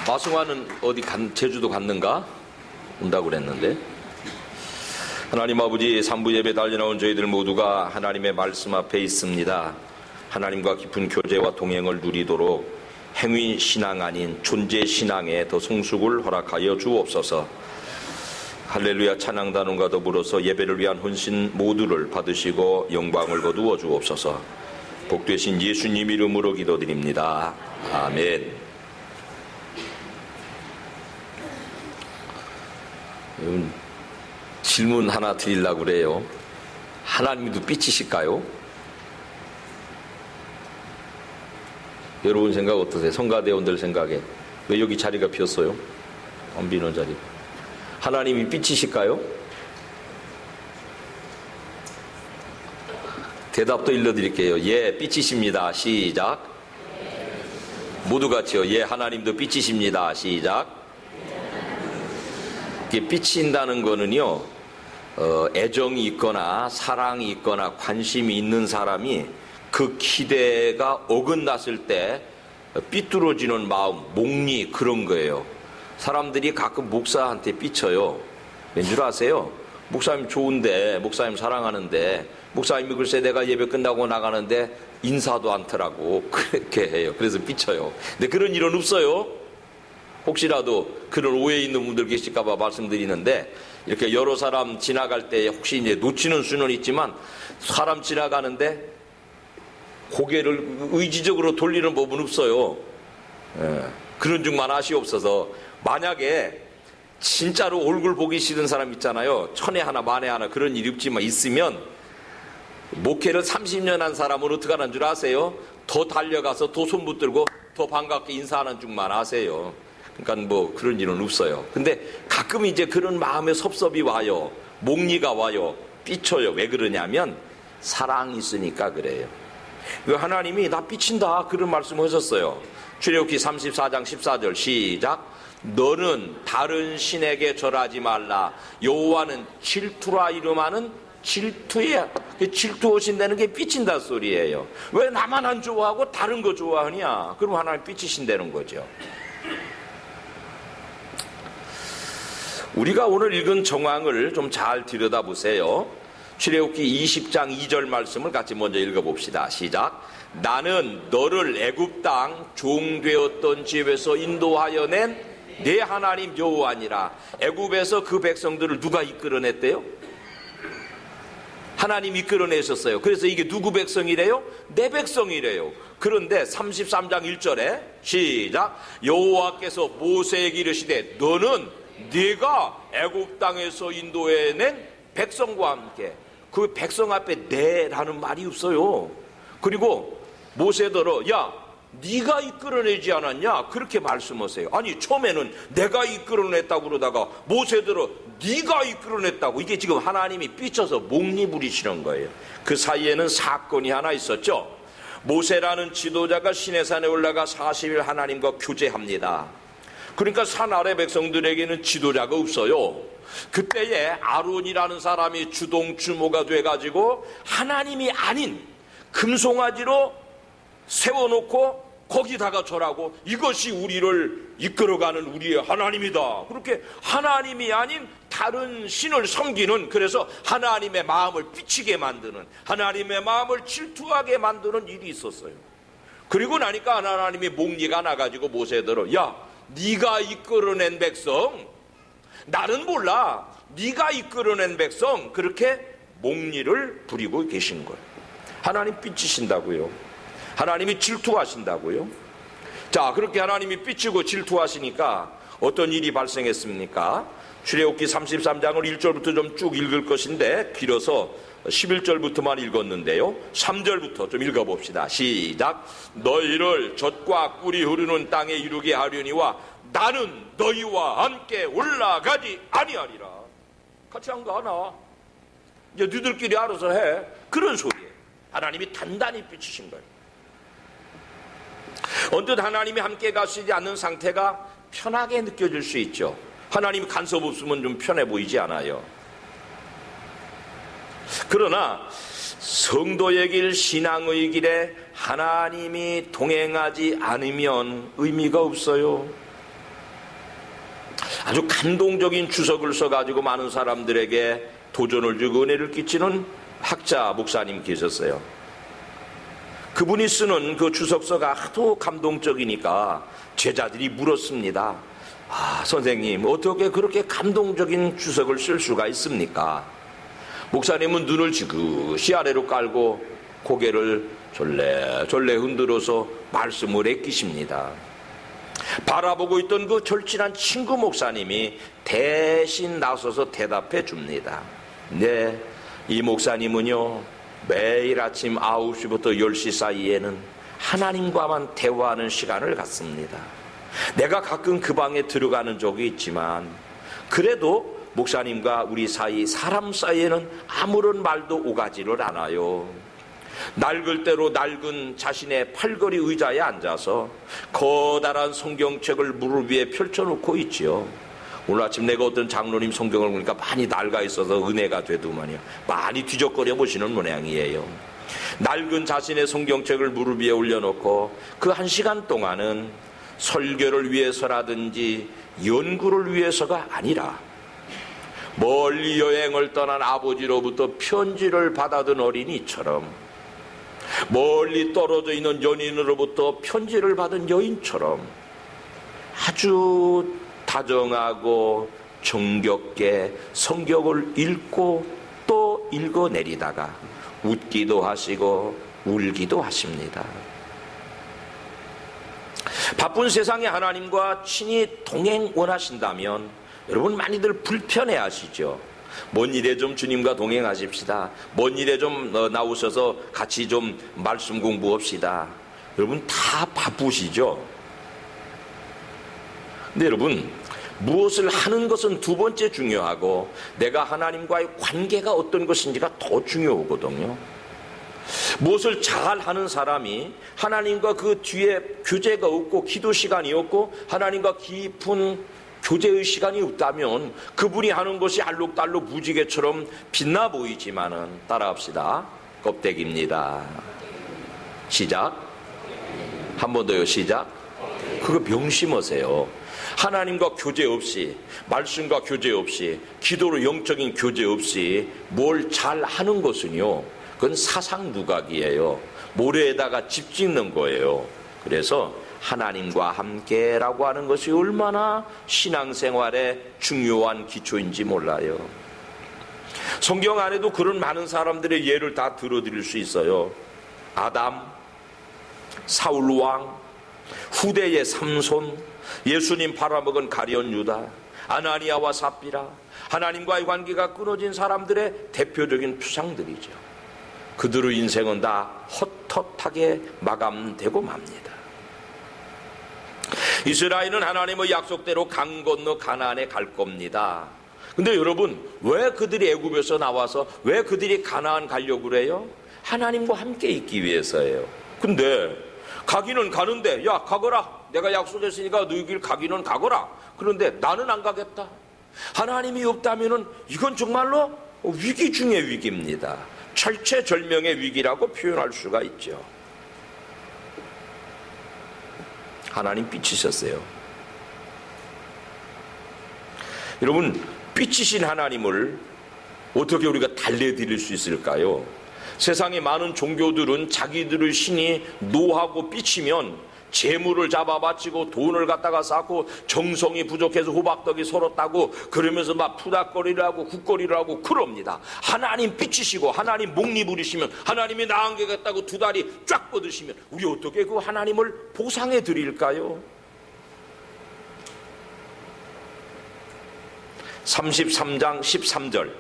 마승환은 제주도 갔는가? 온다고 그랬는데. 하나님 아버지, 산부 예배 달려나온 저희들 모두가 하나님의 말씀 앞에 있습니다. 하나님과 깊은 교제와 동행을 누리도록 행위 신앙 아닌 존재 신앙에 더 성숙을 허락하여 주옵소서. 할렐루야 찬양단원과 더불어서 예배를 위한 헌신 모두를 받으시고 영광을 거두어 주옵소서. 복되신 예수님 이름으로 기도드립니다. 아멘. 질문 하나 드리려고 그래요. 하나님도 삐치실까요? 여러분 생각 어떠세요? 성가대원들 생각에 왜 여기 자리가 비었어요? 안 비는 자리. 하나님이 삐치실까요? 대답도 일러드릴게요. 예, 삐치십니다. 시작. 모두 같이요. 예, 하나님도 삐치십니다. 시작. 이게 삐친다는 거는요, 애정이 있거나 사랑이 있거나 관심이 있는 사람이 그 기대가 어긋났을 때 삐뚤어지는 마음, 목리, 그런 거예요. 사람들이 가끔 목사한테 삐쳐요. 왠줄 아세요? 목사님 좋은데, 목사님 사랑하는데, 목사님이 글쎄 내가 예배 끝나고 나가는데 인사도 않더라고. 그렇게 해요. 그래서 삐쳐요. 근데 그런 일은 없어요. 혹시라도 그런 오해 있는 분들 계실까봐 말씀드리는데, 이렇게 여러 사람 지나갈 때 혹시 이제 놓치는 수는 있지만, 사람 지나가는데 고개를 의지적으로 돌리는 법은 없어요. 예, 그런 중만 아시옵소서. 만약에 진짜로 얼굴 보기 싫은 사람 있잖아요. 천에 하나 만에 하나 그런 일이 없지만 있으면, 목회를 30년 한 사람은 어떻게 하는 줄 아세요? 더 달려가서 더 손 붙들고 더 반갑게 인사하는 중만 아세요. 그러니까 뭐 그런 일은 없어요. 근데 가끔 이제 그런 마음에 섭섭이 와요. 목리가 와요. 삐쳐요. 왜 그러냐면 사랑이 있으니까 그래요. 하나님이 나 삐친다 그런 말씀을 하셨어요. 출애굽기 34장 14절 시작. 너는 다른 신에게 절하지 말라. 여호와는 질투라 이름하는 질투야. 질투하신다는 게 삐친다 소리예요. 왜 나만 안 좋아하고 다른 거 좋아하냐? 그럼 하나님 삐치신다는 거죠. 우리가 오늘 읽은 정황을 좀 잘 들여다보세요. 출애굽기 20장 2절 말씀을 같이 먼저 읽어봅시다. 시작. 나는 너를 애굽 땅 종되었던 집에서 인도하여 낸 내 하나님 여호와니라. 애굽에서 그 백성들을 누가 이끌어냈대요? 하나님이 이끌어내셨어요. 그래서 이게 누구 백성이래요? 내 백성이래요. 그런데 33장 1절에 시작. 여호와께서 모세에게 이르시되 너는 네가 애굽 땅에서 인도해낸 백성과 함께. 그 백성 앞에 내라는 말이 없어요. 그리고 모세더러 야 네가 이끌어내지 않았냐? 그렇게 말씀하세요. 아니 처음에는 내가 이끌어냈다고 그러다가 모세더러 네가 이끌어냈다고. 이게 지금 하나님이 삐쳐서 목리 부리시는 거예요. 그 사이에는 사건이 하나 있었죠. 모세라는 지도자가 시내산에 올라가 40일 하나님과 교제합니다. 그러니까 산 아래 백성들에게는 지도자가 없어요. 그때에 아론이라는 사람이 주동주모가 돼가지고 하나님이 아닌 금송아지로 세워놓고 거기다가 절하고 이것이 우리를 이끌어가는 우리의 하나님이다. 그렇게 하나님이 아닌 다른 신을 섬기는, 그래서 하나님의 마음을 삐치게 만드는, 하나님의 마음을 질투하게 만드는 일이 있었어요. 그리고 나니까 하나님이 목리가 나가지고 모세더러 야 네가 이끌어낸 백성, 나는 몰라, 네가 이끌어낸 백성, 그렇게 목리를 부리고 계신 거예요. 하나님 삐치신다고요. 하나님이 질투하신다고요. 자, 그렇게 하나님이 삐치고 질투하시니까 어떤 일이 발생했습니까? 출애굽기 33장을 1절부터 좀 쭉 읽을 것인데 길어서 11절부터만 읽었는데요. 3절부터 좀 읽어봅시다. 시작. 너희를 젖과 꿀이 흐르는 땅에 이르게 하려니와 나는 너희와 함께 올라가지 아니하리라. 같이 안 가나? 이제 너희들끼리 알아서 해. 그런 소리예요. 하나님이 단단히 삐치신 거예요. 언뜻 하나님이 함께 가시지 않는 상태가 편하게 느껴질 수 있죠. 하나님이 간섭 없으면 좀 편해 보이지 않아요. 그러나 성도의 길, 신앙의 길에 하나님이 동행하지 않으면 의미가 없어요. 아주 감동적인 주석을 써가지고 많은 사람들에게 도전을 주고 은혜를 끼치는 학자 목사님 계셨어요. 그분이 쓰는 그 주석서가 하도 감동적이니까 제자들이 물었습니다. 선생님, 어떻게 그렇게 감동적인 주석을 쓸 수가 있습니까? 목사님은 눈을 지그시 아래로 깔고 고개를 졸래졸래 흔들어서 말씀을 애끼십니다. 바라보고 있던 그 절친한 친구 목사님이 대신 나서서 대답해 줍니다. 네, 이 목사님은요, 매일 아침 9시부터 10시 사이에는 하나님과만 대화하는 시간을 갖습니다. 내가 가끔 그 방에 들어가는 적이 있지만 그래도 목사님과 우리 사이, 사람 사이에는 아무런 말도 오가지를 않아요. 낡을 대로 낡은 자신의 팔걸이 의자에 앉아서 커다란 성경책을 무릎 위에 펼쳐놓고 있지요. 오늘 아침 내가 어떤 장로님 성경을 보니까 많이 낡아 있어서 은혜가 되더만요. 많이 뒤적거려 보시는 모양이에요. 낡은 자신의 성경책을 무릎 위에 올려놓고 그 1시간 동안은 설교를 위해서라든지 연구를 위해서가 아니라 멀리 여행을 떠난 아버지로부터 편지를 받아든 어린이처럼, 멀리 떨어져 있는 연인으로부터 편지를 받은 여인처럼 아주 다정하고 정겹게 성경을 읽고 또 읽어내리다가 웃기도 하시고 울기도 하십니다. 바쁜 세상에 하나님과 친히 동행 원하신다면 여러분 많이들 불편해 하시죠. 먼 일에 좀 주님과 동행하십시다. 먼 일에 좀 나오셔서 같이 좀 말씀 공부합시다. 여러분 다 바쁘시죠. 근데 여러분, 무엇을 하는 것은 두 번째 중요하고 내가 하나님과의 관계가 어떤 것인지가 더 중요하거든요. 무엇을 잘 하는 사람이 하나님과 그 뒤에 교제가 없고 기도 시간이 없고 하나님과 깊은 교제의 시간이 없다면 그분이 하는 것이 알록달록 무지개처럼 빛나 보이지만은, 따라합시다. 껍데기입니다. 시작. 한 번 더요. 시작. 그거 명심하세요. 하나님과 교제 없이, 말씀과 교제 없이, 기도로 영적인 교제 없이 뭘 잘 하는 것은요, 그건 사상누각이에요. 모래에다가 집 짓는 거예요. 그래서 하나님과 함께라고 하는 것이 얼마나 신앙생활에 중요한 기초인지 몰라요. 성경 안에도 그런 많은 사람들의 예를 다 들어드릴 수 있어요. 아담, 사울왕, 후대의 삼손, 예수님 팔아먹은 가룟 유다, 아나니아와 삽비라, 하나님과의 관계가 끊어진 사람들의 대표적인 표상들이죠. 그들의 인생은 다 헛헛하게 마감되고 맙니다. 이스라엘은 하나님의 약속대로 강 건너 가나안에 갈 겁니다. 근데 여러분, 왜 그들이 애굽에서 나와서 왜 그들이 가나안 가려고 그래요? 하나님과 함께 있기 위해서예요. 근데 가기는 가는데, 야 가거라, 내가 약속했으니까 너희 길 가기는 가거라. 그런데 나는 안 가겠다. 하나님이 없다면은 이건 정말로 위기 중의 위기입니다. 철체절명의 위기라고 표현할 수가 있죠. 하나님 삐치셨어요. 여러분, 삐치신 하나님을 어떻게 우리가 달래드릴 수 있을까요? 세상의 많은 종교들은 자기들의 신이 노하고 삐치면 재물을 잡아 바치고 돈을 갖다가 쌓고 정성이 부족해서 호박떡이 서로 따고 그러면서 막 푸닥거리를 하고 굿거리를 하고 그럽니다. 하나님 삐치시고 하나님 목니 부리시면 하나님이 나 안 가겠다고 두 다리 쫙 뻗으시면 우리 어떻게 그 하나님을 보상해 드릴까요? 33장 13절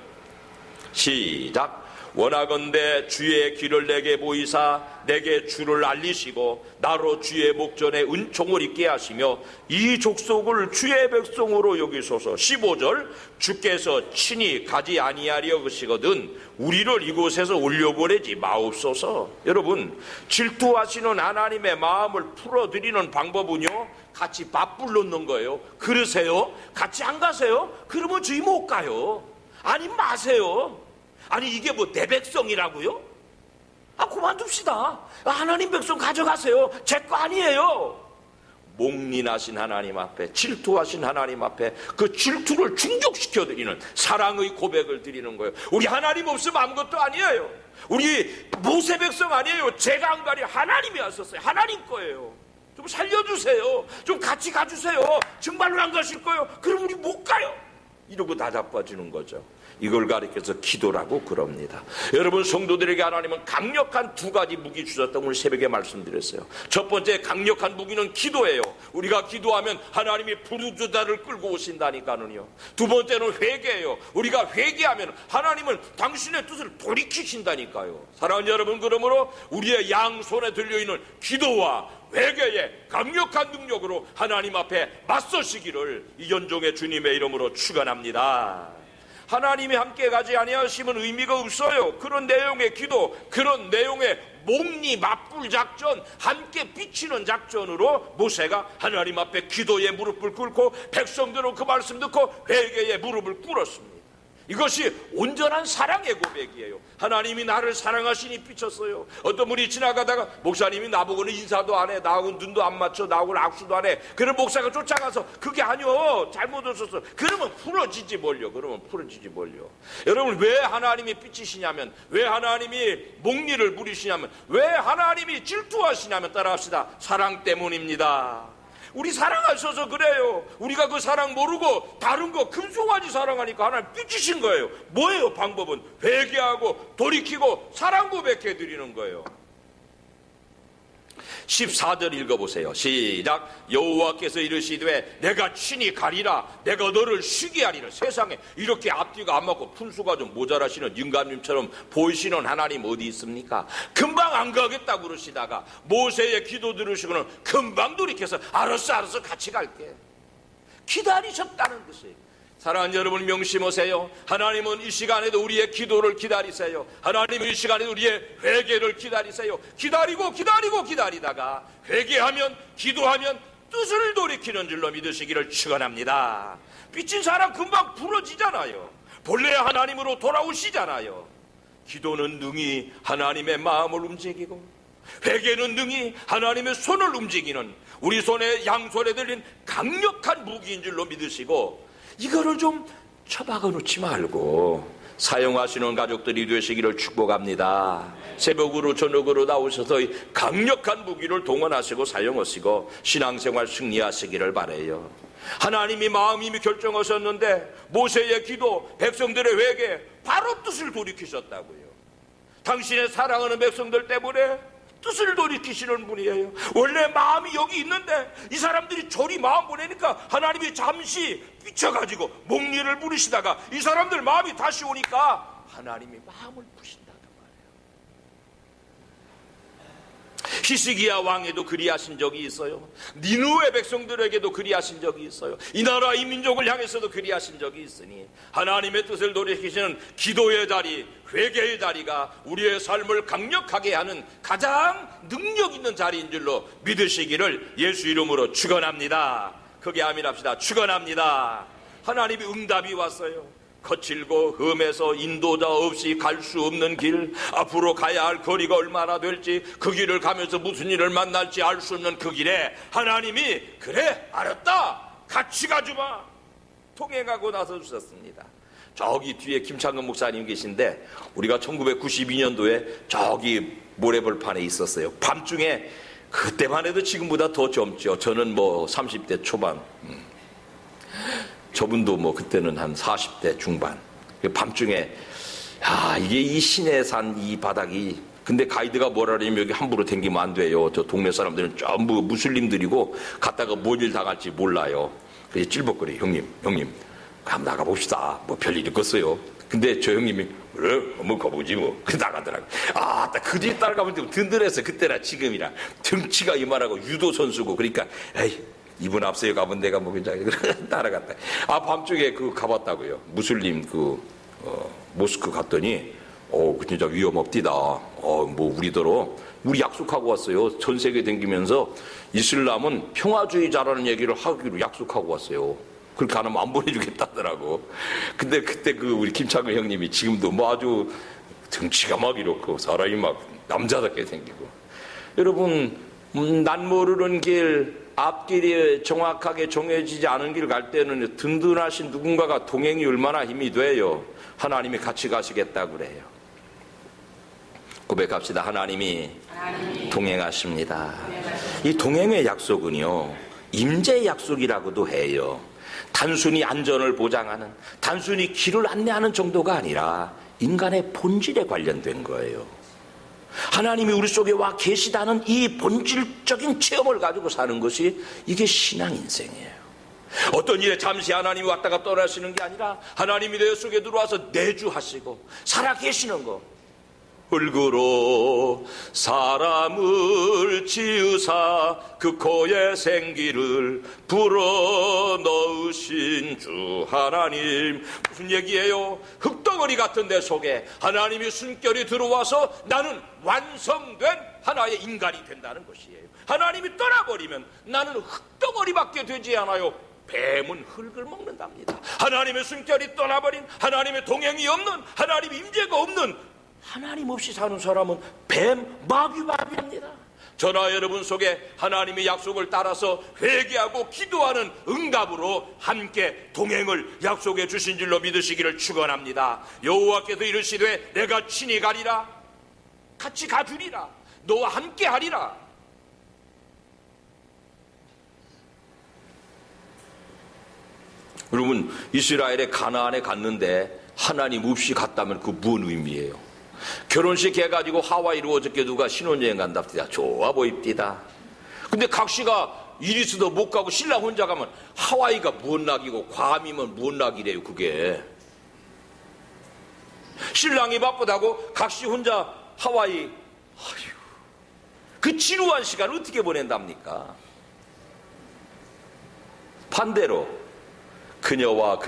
시작. 원하건대 주의 길을 내게 보이사 내게 주를 알리시고 나로 주의 목전에 은총을 있게 하시며 이 족속을 주의 백성으로 여기소서. 15절 주께서 친히 가지 아니하려 하시거든 우리를 이곳에서 올려보내지 마옵소서. 여러분, 질투하시는 하나님의 마음을 풀어드리는 방법은요, 같이 밥불 놓는 거예요. 그러세요? 같이 안 가세요? 그러면 저희 못 가요. 아니 마세요. 아니 이게 뭐 내 백성이라고요? 그만둡시다. 하나님 백성 가져가세요. 제 거 아니에요. 몽린하신 하나님 앞에, 질투하신 하나님 앞에 그 질투를 충족시켜드리는 사랑의 고백을 드리는 거예요. 우리 하나님 없으면 아무것도 아니에요. 우리 모세 백성 아니에요. 제가 안 가리 하나님이 하셨어요. 하나님 거예요. 좀 살려주세요. 좀 같이 가주세요. 정말로 안 가실 거예요. 그럼 우리 못 가요. 이러고 다 자빠지는 거죠. 이걸 가리켜서 기도라고 그럽니다. 여러분, 성도들에게 하나님은 강력한 두 가지 무기 주셨다고 오늘 새벽에 말씀드렸어요. 첫 번째 강력한 무기는 기도예요. 우리가 기도하면 하나님이 부르짖다를 끌고 오신다니까는요. 두 번째는 회개예요. 우리가 회개하면 하나님은 당신의 뜻을 돌이키신다니까요. 사랑하는 여러분, 그러므로 우리의 양손에 들려있는 기도와 회개의 강력한 능력으로 하나님 앞에 맞서시기를 이연종의 주님의 이름으로 축원합니다. 하나님이 함께 가지 아니하시면 의미가 없어요. 그런 내용의 기도, 그런 내용의 몽리 맞불 작전, 함께 비치는 작전으로 모세가 하나님 앞에 기도의 무릎을 꿇고 백성들은 그 말씀 듣고 회개의 무릎을 꿇었습니다. 이것이 온전한 사랑의 고백이에요. 하나님이 나를 사랑하시니 비쳤어요. 어떤 분이 지나가다가 목사님이 나보고는 인사도 안 해, 나하고는 눈도 안 맞춰, 나하고는 악수도 안 해. 그런 목사가 쫓아가서 그게 아니요, 잘못 오셨어. 그러면 풀어지지 뭘요. 여러분, 왜 하나님이 삐치시냐면, 왜 하나님이 목리를 부리시냐면, 왜 하나님이 질투하시냐면, 따라합시다. 사랑 때문입니다. 우리 사랑하셔서 그래요. 우리가 그 사랑 모르고 다른 거 금송아지 사랑하니까 하나님 삐치신 거예요. 뭐예요? 방법은 회개하고 돌이키고 사랑 고백해 드리는 거예요. 14절 읽어보세요. 시작. 여호와께서 이르시되 내가 친히 가리라. 내가 너를 쉬게 하리라. 세상에 이렇게 앞뒤가 안 맞고 분수가 좀 모자라시는 영감님처럼 보이시는 하나님 어디 있습니까? 금방 안 가겠다고 그러시다가 모세의 기도 들으시고는 금방 돌이켜서 알았어 같이 갈게. 기다리셨다는 것이에요. 사랑하는 여러분, 명심하세요. 하나님은 이 시간에도 우리의 기도를 기다리세요. 하나님은 이 시간에도 우리의 회개를 기다리세요. 기다리다가 회개하면, 기도하면 뜻을 돌이키는 줄로 믿으시기를 축원합니다. 삐친 사람 금방 부러지잖아요. 본래 하나님으로 돌아오시잖아요. 기도는 능히 하나님의 마음을 움직이고, 회개는 능히 하나님의 손을 움직이는, 우리 손에 양손에 들린 강력한 무기인 줄로 믿으시고, 이거를 좀 처박아 놓지 말고 사용하시는 가족들이 되시기를 축복합니다. 새벽으로 저녁으로 나오셔서 강력한 무기를 동원하시고 사용하시고 신앙생활 승리하시기를 바라요. 하나님이 마음이 결정하셨는데 모세의 기도, 백성들의 회개, 바로 뜻을 돌이키셨다고요. 당신의 사랑하는 백성들 때문에 뜻을 돌이키시는 분이에요. 원래 마음이 여기 있는데 이 사람들이 저리 마음 보내니까 하나님이 잠시 삐쳐가지고 목리를 부리시다가 이 사람들 마음이 다시 오니까 하나님이 마음을 푸신다는 말이에요. 히스기야 왕에도 그리하신 적이 있어요. 니느웨 백성들에게도 그리하신 적이 있어요. 이 나라 이 민족을 향해서도 그리하신 적이 있으니 하나님의 뜻을 돌이키시는 기도의 자리, 회개의 자리가 우리의 삶을 강력하게 하는 가장 능력 있는 자리인 줄로 믿으시기를 예수 이름으로 축원합니다. 크게 아멘합시다. 축원합니다. 하나님이 응답이 왔어요. 거칠고 험해서 인도자 없이 갈 수 없는 길, 앞으로 가야 할 거리가 얼마나 될지, 그 길을 가면서 무슨 일을 만날지 알 수 없는 그 길에 하나님이 그래 알았다 같이 가주마 통행하고 나서 주셨습니다. 저기 뒤에 김창근 목사님 계신데 우리가 1992년도에 저기 모래벌판에 있었어요. 밤중에 그때만 해도 지금보다 더 젊죠. 저는 뭐 30대 초반, 저분도 뭐 그때는 한 40대 중반. 밤중에 이게 이 시내산 이 바닥이, 근데 가이드가 뭐라 그러냐면 여기 함부로 댕기면 안 돼요. 저 동네 사람들은 전부 무슬림들이고 갔다가 뭔 일 당할지 몰라요. 그래서 찔벅거려. 형님 한번 나가봅시다. 뭐 별일 있겠어요. 근데 저 형님이 그래 한번 가보지 뭐. 그래서 나가더라고. 딱 그 뒤에 따라가면 좀 든든해서 그때나 지금이나 등치가 이만하고 유도 선수고 그러니까 에이 이분 앞서에 가면 내가 뭐 괜찮아. 따라갔다. 밤중에 가봤다고요. 무슬림 모스크 갔더니 진짜 위험 없디다. 뭐 우리 약속하고 왔어요. 전 세계 댕기면서 이슬람은 평화주의자라는 얘기를 하기로 약속하고 왔어요. 그렇게 안 하면 안 보내주겠다더라고. 근데 그때 우리 김창근 형님이 지금도 뭐 아주 등치가 막 이렇고 사람이 막 남자답게 생기고. 여러분, 난 모르는 길, 앞길이 정확하게 정해지지 않은 길 갈 때는 든든하신 누군가가 동행이 얼마나 힘이 돼요. 하나님이 같이 가시겠다 그래요. 고백합시다. 하나님이 동행하십니다. 이 동행의 약속은요, 임재의 약속이라고도 해요. 단순히 안전을 보장하는, 단순히 길을 안내하는 정도가 아니라 인간의 본질에 관련된 거예요. 하나님이 우리 속에 와 계시다는 이 본질적인 체험을 가지고 사는 것이 이게 신앙 인생이에요. 어떤 일에 잠시 하나님이 왔다가 떠나시는 게 아니라 하나님이 내 속에 들어와서 내주하시고 살아 계시는 거. 흙으로 사람을 지으사 그 코에 생기를 불어넣으신 주 하나님. 무슨 얘기예요? 흙덩어리 같은 데 속에 하나님의 숨결이 들어와서 나는 완성된 하나의 인간이 된다는 것이에요. 하나님이 떠나버리면 나는 흙덩어리밖에 되지 않아요. 뱀은 흙을 먹는답니다. 하나님의 숨결이 떠나버린, 하나님의 동행이 없는, 하나님의 임재가 없는, 하나님 없이 사는 사람은 뱀, 마귀밥입니다. 저나 여러분 속에 하나님의 약속을 따라서 회개하고 기도하는 응답으로 함께 동행을 약속해 주신 줄로 믿으시기를 축원합니다. 여호와께서 이르시되 내가 친히 가리라, 같이 가주리라, 너와 함께 하리라. 여러분, 이스라엘의 가나안에 갔는데 하나님 없이 갔다면 그 무슨 의미예요? 결혼식 해가지고 하와이로 어저께 누가 신혼여행 간답니다. 좋아 보입니다. 근데 각시가 이리스도 못 가고 신랑 혼자 가면 하와이가 뭔 낙이고 괌이면 뭔 낙이래요. 그게 신랑이 바쁘다고 각시 혼자 하와이. 아휴, 그 지루한 시간을 어떻게 보낸답니까? 반대로 그녀와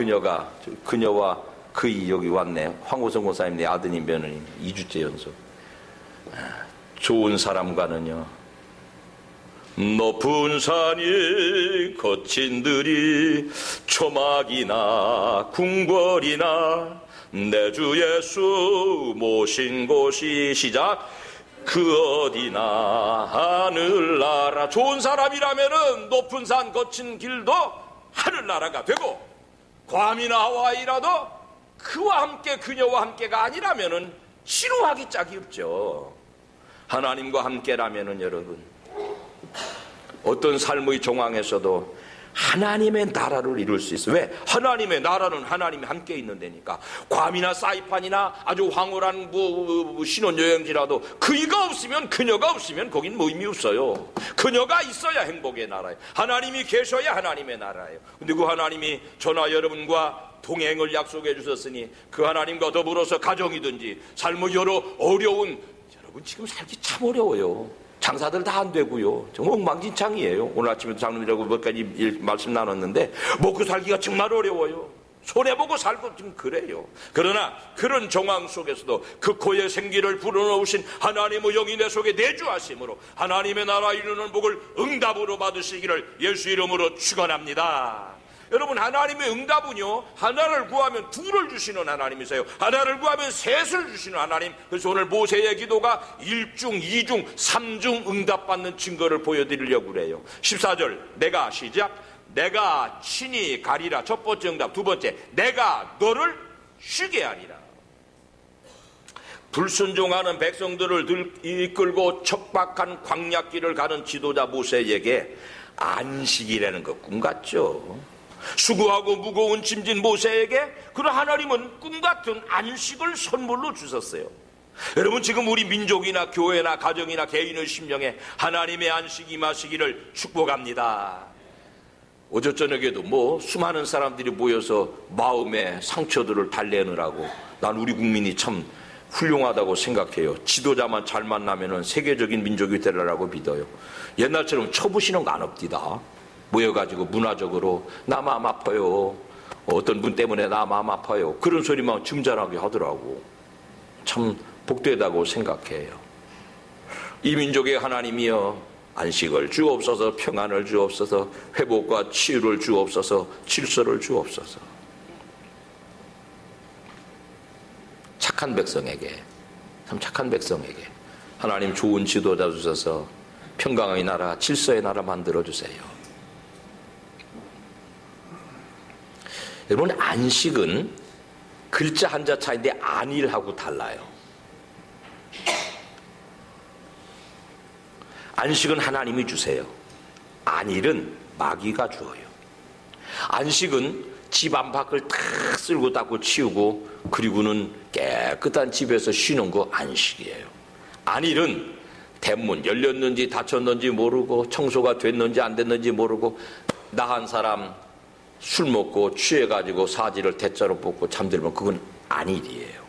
그이 여기 왔네. 황호성 고사님, 내 아드님, 며느님 2주째 연속. 좋은 사람과는요, 높은 산이 거친 들이 초막이나 궁궐이나 내 주 예수 모신 곳이 시작 그 어디나 하늘나라. 좋은 사람이라면은 높은 산 거친 길도 하늘나라가 되고, 괌이나 하와이라도 그와 함께 그녀와 함께가 아니라면은 지루하기 짝이 없죠. 하나님과 함께라면은 여러분 어떤 삶의 정황에서도 하나님의 나라를 이룰 수 있어요. 왜? 하나님의 나라는 하나님이 함께 있는 데니까. 괌이나 사이판이나 아주 황홀한 신혼여행지라도 그이가 없으면, 그녀가 없으면 거긴 뭐 의미 없어요. 그녀가 있어야 행복의 나라예요. 하나님이 계셔야 하나님의 나라예요. 근데 그 하나님이 저나 여러분과 동행을 약속해 주셨으니 그 하나님과 더불어서 가정이든지 삶의 여러 어려운, 여러분 지금 살기 참 어려워요. 장사들 다 안 되고요. 정말 엉망진창이에요. 오늘 아침에도 장로님이라고 몇 가지 말씀 나눴는데 먹고 살기가 정말 어려워요. 손해보고 살고 좀 그래요. 그러나 그런 정황 속에서도 그 코에 생기를 불어넣으신 하나님의 영이 내 속에 내주하심으로 하나님의 나라 이루는 복을 응답으로 받으시기를 예수 이름으로 축원합니다. 여러분, 하나님의 응답은요, 하나를 구하면 둘을 주시는 하나님이세요. 하나를 구하면 셋을 주시는 하나님. 그래서 오늘 모세의 기도가 1중, 2중, 3중 응답받는 증거를 보여드리려고 그래요. 14절 내가 시작. 내가 친히 가리라. 첫 번째 응답. 두 번째, 내가 너를 쉬게 하리라. 불순종하는 백성들을 이끌고 척박한 광야길을 가는 지도자 모세에게 안식이라는 것 꿈 같죠. 수고하고 무거운 짐진 모세에게 그런 하나님은 꿈같은 안식을 선물로 주셨어요. 여러분, 지금 우리 민족이나 교회나 가정이나 개인의 심령에 하나님의 안식이 임하시기를 축복합니다. 어제 저녁에도 수많은 사람들이 모여서 마음의 상처들을 달래느라고, 난 우리 국민이 참 훌륭하다고 생각해요. 지도자만 잘 만나면은 세계적인 민족이 되리라고 믿어요. 옛날처럼 쳐부시는 거 안 없디다. 모여가지고 문화적으로 나 마음 아파요, 어떤 분 때문에 나 마음 아파요, 그런 소리만 점잖하게 하더라고. 참 복되다고 생각해요. 이 민족의 하나님이여 안식을 주옵소서, 평안을 주옵소서, 회복과 치유를 주옵소서, 질서를 주옵소서. 착한 백성에게, 참 착한 백성에게 하나님 좋은 지도자 주셔서 평강의 나라, 질서의 나라 만들어주세요. 여러분, 안식은 글자 한자 차이인데 안일하고 달라요. 안식은 하나님이 주세요. 안일은 마귀가 주어요. 안식은 집 안팎을 다 쓸고 닦고 치우고 그리고는 깨끗한 집에서 쉬는 거 안식이에요. 안일은 대문 열렸는지 닫혔는지 모르고 청소가 됐는지 안 됐는지 모르고 나한 사람 술 먹고 취해가지고 사지를 대자로 뽑고 잠들면 그건 안일이에요.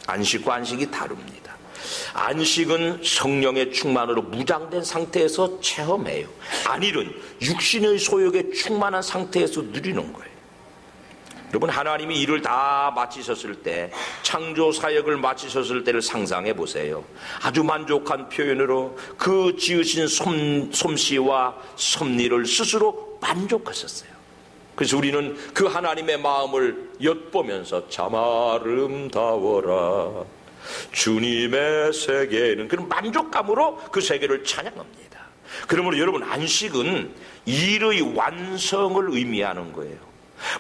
안식과 안식이 다릅니다. 안식은 성령의 충만으로 무장된 상태에서 체험해요. 안일은 육신의 소욕에 충만한 상태에서 누리는 거예요. 여러분, 하나님이 일을 다 마치셨을 때, 창조 사역을 마치셨을 때를 상상해 보세요. 아주 만족한 표현으로 그 지으신 솜씨와 섭리를 스스로 만족하셨어요. 그래서 우리는 그 하나님의 마음을 엿보면서 참 아름다워라 주님의 세계는 그런 만족감으로 그 세계를 찬양합니다. 그러므로 여러분, 안식은 일의 완성을 의미하는 거예요.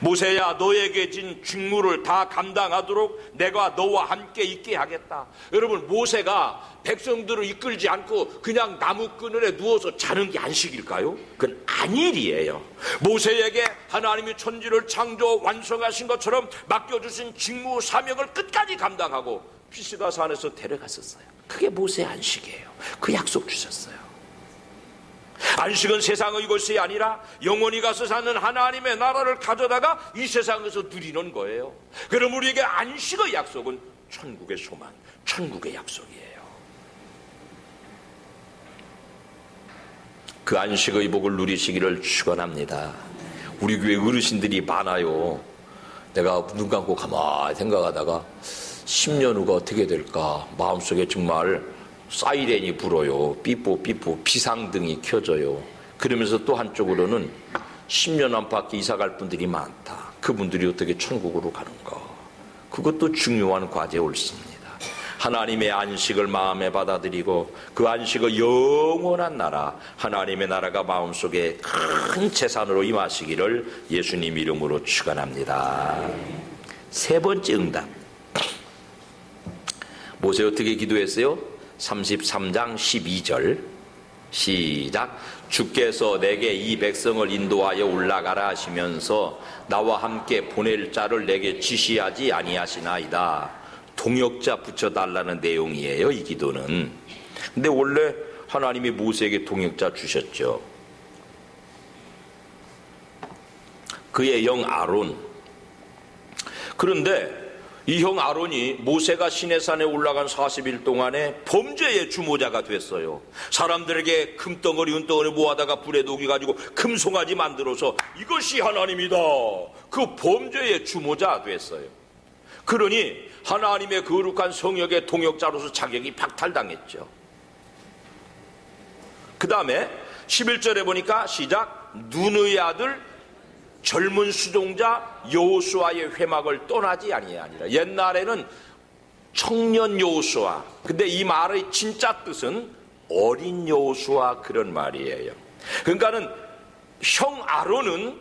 모세야, 너에게 진 직무를 다 감당하도록 내가 너와 함께 있게 하겠다. 여러분, 모세가 백성들을 이끌지 않고 그냥 나무 그늘에 누워서 자는 게 안식일까요? 그건 안일이에요. 모세에게 하나님이 천지를 창조 완성하신 것처럼 맡겨주신 직무 사명을 끝까지 감당하고 피스가 산에서 데려갔었어요. 그게 모세의 안식이에요. 그 약속 주셨어요. 안식은 세상의 것이 아니라 영원히 가서 사는 하나님의 나라를 가져다가 이 세상에서 누리는 거예요. 그럼 우리에게 안식의 약속은 천국의 소망, 천국의 약속이에요. 그 안식의 복을 누리시기를 축원합니다. 우리 교회 어르신들이 많아요. 내가 눈 감고 가만히 생각하다가 10년 후가 어떻게 될까 마음속에 정말 사이렌이 불어요. 삐뽀 삐뽀 비상등이 켜져요. 그러면서 또 한쪽으로는 10년 안팎에 이사갈 분들이 많다. 그분들이 어떻게 천국으로 가는가. 그것도 중요한 과제에 옳습니다. 하나님의 안식을 마음에 받아들이고 그 안식의 영원한 나라, 하나님의 나라가 마음속에 큰 재산으로 임하시기를 예수님 이름으로 축원합니다. 세 번째 응답. 모세 어떻게 기도했어요? 33장 12절 시작. 주께서 내게 이 백성을 인도하여 올라가라 하시면서 나와 함께 보낼 자를 내게 지시하지 아니하시나이다. 동역자 붙여달라는 내용이에요, 이 기도는. 근데 원래 하나님이 모세에게 동역자 주셨죠. 그의 형 아론. 그런데 이 형 아론이 모세가 시내산에 올라간 40일 동안에 범죄의 주모자가 됐어요. 사람들에게 금덩어리 은덩어리 모아다가 불에 녹여가지고 금송아지 만들어서 이것이 하나님이다. 그 범죄의 주모자 됐어요. 그러니 하나님의 거룩한 성역의 동역자로서 자격이 박탈당했죠. 그 다음에 11절에 보니까 시작. 눈의 아들 젊은 수종자 여호수아의 회막을 떠나지 아니하니라. 옛날에는 청년 여호수아, 근데 이 말의 진짜 뜻은 어린 여호수아, 그런 말이에요. 그러니까는 형 아론은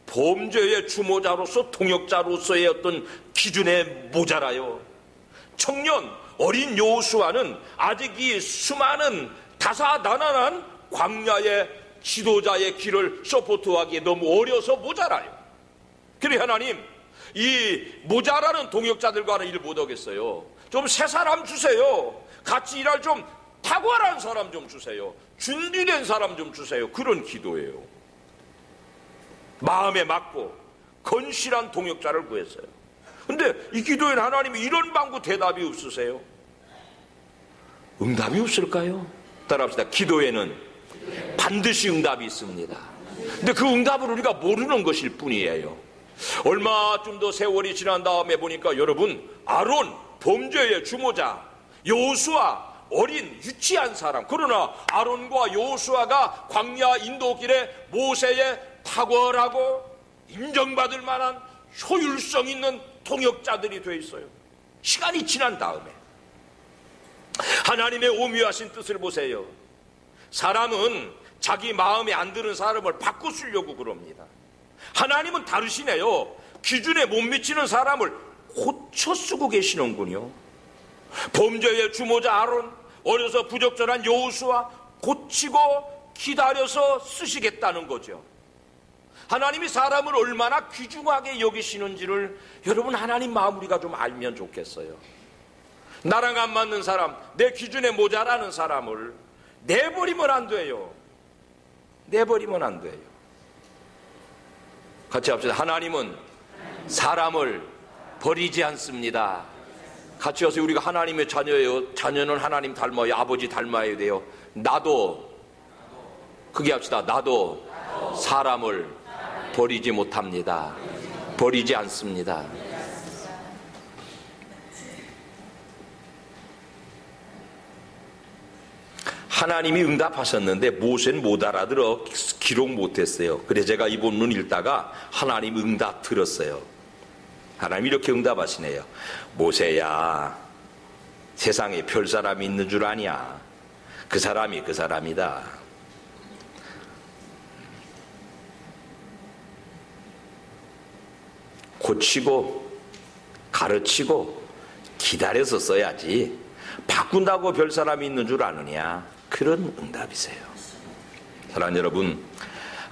범죄의 주모자로서 동역자로서의 어떤 기준에 모자라요. 청년 어린 여호수아는 아직 이 수많은 다사다난한 광야의 지도자의 길을 서포트하기에 너무 어려서 모자라요. 그래 하나님, 이 모자라는 동역자들과는 일 못하겠어요. 좀 새 사람 주세요. 같이 일할 좀 탁월한 사람 좀 주세요. 준비된 사람 좀 주세요. 그런 기도예요. 마음에 맞고 건실한 동역자를 구했어요. 근데 이 기도에는 하나님이 이런 방구 대답이 없으세요? 응답이 없을까요? 따라합시다. 기도에는 반드시 응답이 있습니다. 근데 그 응답을 우리가 모르는 것일 뿐이에요. 얼마 좀 더 세월이 지난 다음에 보니까 여러분, 아론 범죄의 주모자, 여호수아 어린 유치한 사람. 그러나 아론과 여호수아가 광야 인도길에 모세의 탁월하고 인정받을 만한 효율성 있는 동역자들이 돼 있어요. 시간이 지난 다음에 하나님의 오묘하신 뜻을 보세요. 사람은 자기 마음에 안 드는 사람을 바꿔 쓰려고 그럽니다. 하나님은 다르시네요. 기준에 못 미치는 사람을 고쳐 쓰고 계시는군요. 범죄의 주모자 아론, 어려서 부적절한 여호수아 고치고 기다려서 쓰시겠다는 거죠. 하나님이 사람을 얼마나 귀중하게 여기시는지를 여러분 하나님 마음 우리가 좀 알면 좋겠어요. 나랑 안 맞는 사람, 내 기준에 모자라는 사람을 내버리면 안 돼요. 내버리면 안 돼요. 같이 합시다. 하나님은 사람을 버리지 않습니다. 같이 하세요. 우리가 하나님의 자녀예요. 자녀는 하나님 닮아요. 아버지 닮아야 돼요. 나도 크게 합시다. 나도 사람을 버리지 못합니다. 버리지 않습니다. 하나님이 응답하셨는데 모세는 못 알아들어 기록 못했어요. 그래서 제가 이 본문 읽다가 하나님 응답 들었어요. 하나님이 이렇게 응답하시네요. 모세야, 세상에 별 사람이 있는 줄 아냐? 그 사람이 그 사람이다. 고치고 가르치고 기다려서 써야지 바꾼다고 별 사람이 있는 줄 아느냐? 그런 응답이세요. 사랑하는 여러분,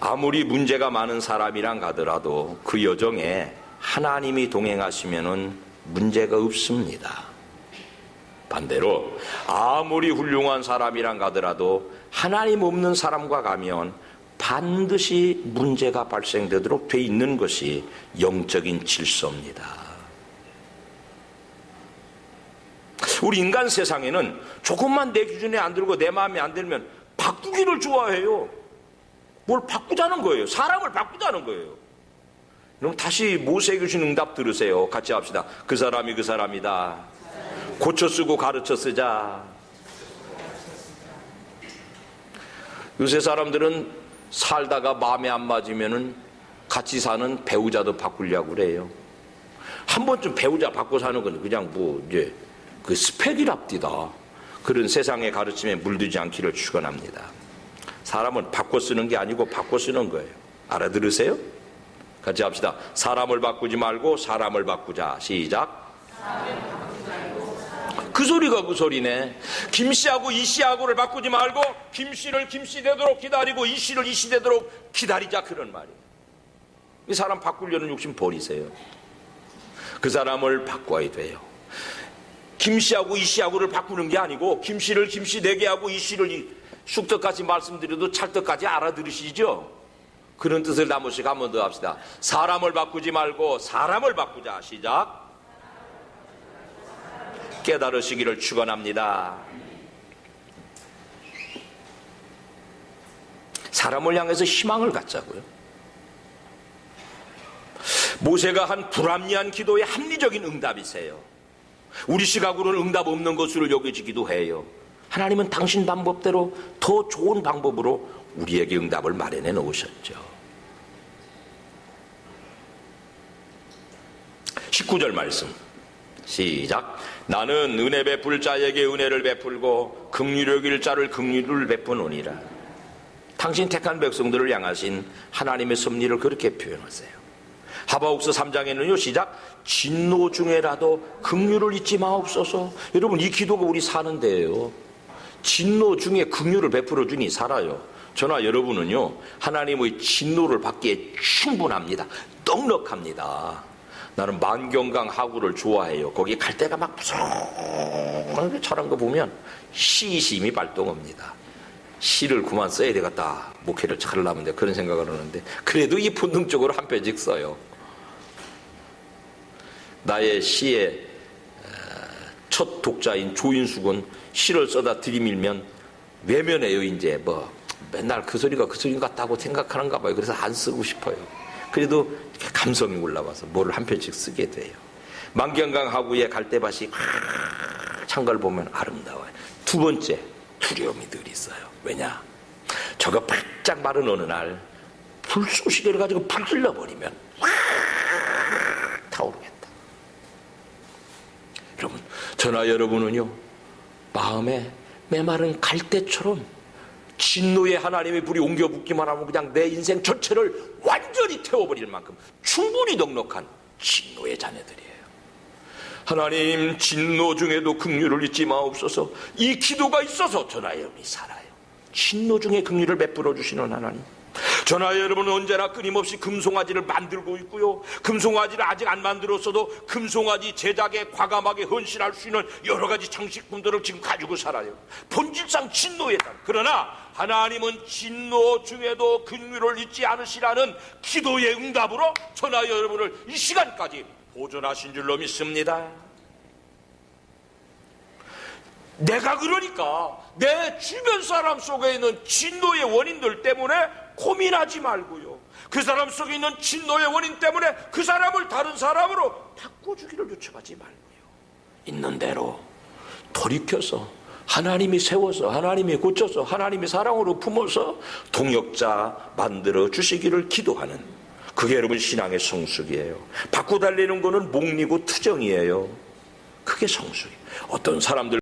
아무리 문제가 많은 사람이랑 가더라도 그 여정에 하나님이 동행하시면은 문제가 없습니다. 반대로 아무리 훌륭한 사람이랑 가더라도 하나님 없는 사람과 가면 반드시 문제가 발생되도록 돼 있는 것이 영적인 질서입니다. 우리 인간 세상에는 조금만 내 기준에 안 들고 내 마음에 안 들면 바꾸기를 좋아해요. 뭘 바꾸자는 거예요. 사람을 바꾸자는 거예요. 그럼 다시 모세에게 주신 응답 들으세요. 같이 합시다. 그 사람이 그 사람이다. 고쳐 쓰고 가르쳐 쓰자. 요새 사람들은 살다가 마음에 안 맞으면은 같이 사는 배우자도 바꾸려고 그래요. 한 번쯤 배우자 바꿔 사는 건 그냥 이제 그 스펙이랍디다. 그런 세상의 가르침에 물들지 않기를 축원합니다. 사람은 바꿔 쓰는 게 아니고 바꿔 쓰는 거예요. 알아들으세요? 같이 합시다. 사람을 바꾸지 말고 사람을 바꾸자. 시작. 그 소리가 그 소리네. 김씨하고 이씨하고를 바꾸지 말고 김씨를 김씨 되도록 기다리고 이씨를 이씨 되도록 기다리자, 그런 말이에요. 이 사람 바꾸려는 욕심 버리세요. 그 사람을 바꿔야 돼요. 김씨하고 이씨하고를 바꾸는 게 아니고 김씨를 김씨 4개 하고 이씨를 쑥떡까지 말씀드려도 찰떡까지 알아들으시죠? 그런 뜻을 담으시고 한 번 더 합시다. 사람을 바꾸지 말고 사람을 바꾸자. 시작. 깨달으시기를 축원합니다. 사람을 향해서 희망을 갖자고요. 모세가 한 불합리한 기도의 합리적인 응답이세요. 우리 시각으로는 응답 없는 것으로 여겨지기도 해요. 하나님은 당신 방법대로 더 좋은 방법으로 우리에게 응답을 마련해 놓으셨죠. 19절 말씀 시작. 나는 은혜 베풀 자에게 은혜를 베풀고 긍휼히 여길 자를 긍휼을 베푸노니라. 당신 택한 백성들을 향하신 하나님의 섭리를 그렇게 표현하세요. 하바국서 3장에는요 시작. 진노 중에라도 긍휼을 잊지 마옵소서. 여러분, 이 기도가 우리 사는 데예요. 진노 중에 긍휼을 베풀어 주니 살아요. 저나 여러분은요 하나님의 진노를 받기에 충분합니다. 넉넉합니다. 나는 만경강 하구를 좋아해요. 거기 갈 때가 막 무서운 저런 거 보면 시심이 발동합니다. 시를 그만 써야 되겠다. 목회를 잘하려면 그런 생각을 하는데 그래도 이 본능적으로 한 페이지 써요. 나의 시의 첫 독자인 조인숙은 시를 써다 들이밀면 외면해요. 이제 맨날 그 소리가 그 소리 같다고 생각하는가 봐요. 그래서 안 쓰고 싶어요. 그래도 감성이 올라와서 뭐를 한 편씩 쓰게 돼요. 만경강 하구의 갈대밭이 찬 걸 보면 아름다워요. 두 번째, 두려움이 늘 있어요. 왜냐? 저거 바짝 마른 어느 날 불쏘시개를 가지고 불 질러버리면 타오르겠다. 여러분, 저나 여러분은요 마음에 메마른 갈대처럼 진노의 하나님의 불이 옮겨 붙기만 하면 그냥 내 인생 전체를 완전히 태워버릴 만큼 충분히 넉넉한 진노의 자녀들이에요. 하나님, 진노 중에도 긍휼을 잊지 마옵소서. 이 기도가 있어서 저나의 영이 살아요. 진노 중에 긍휼을 베풀어 주시는 하나님. 저나의 여러분은 언제나 끊임없이 금송아지를 만들고 있고요, 금송아지를 아직 안 만들었어도 금송아지 제작에 과감하게 헌신할 수 있는 여러 가지 장식품들을 지금 가지고 살아요. 본질상 진노의 단. 그러나 하나님은 진노 중에도 긍휼을 잊지 않으시라는 기도의 응답으로 저나의 여러분을 이 시간까지 보존하신 줄로 믿습니다. 내가 그러니까 내 주변 사람 속에 있는 진노의 원인들 때문에 고민하지 말고요, 그 사람 속에 있는 진노의 원인 때문에 그 사람을 다른 사람으로 바꿔주기를 요청하지 말고요, 있는 대로 돌이켜서 하나님이 세워서, 하나님이 고쳐서, 하나님이 사랑으로 품어서 동역자 만들어 주시기를 기도하는, 그게 여러분 신앙의 성숙이에요. 바꿔달리는 거는 목리고 투정이에요. 그게 성숙이에요. 어떤 사람들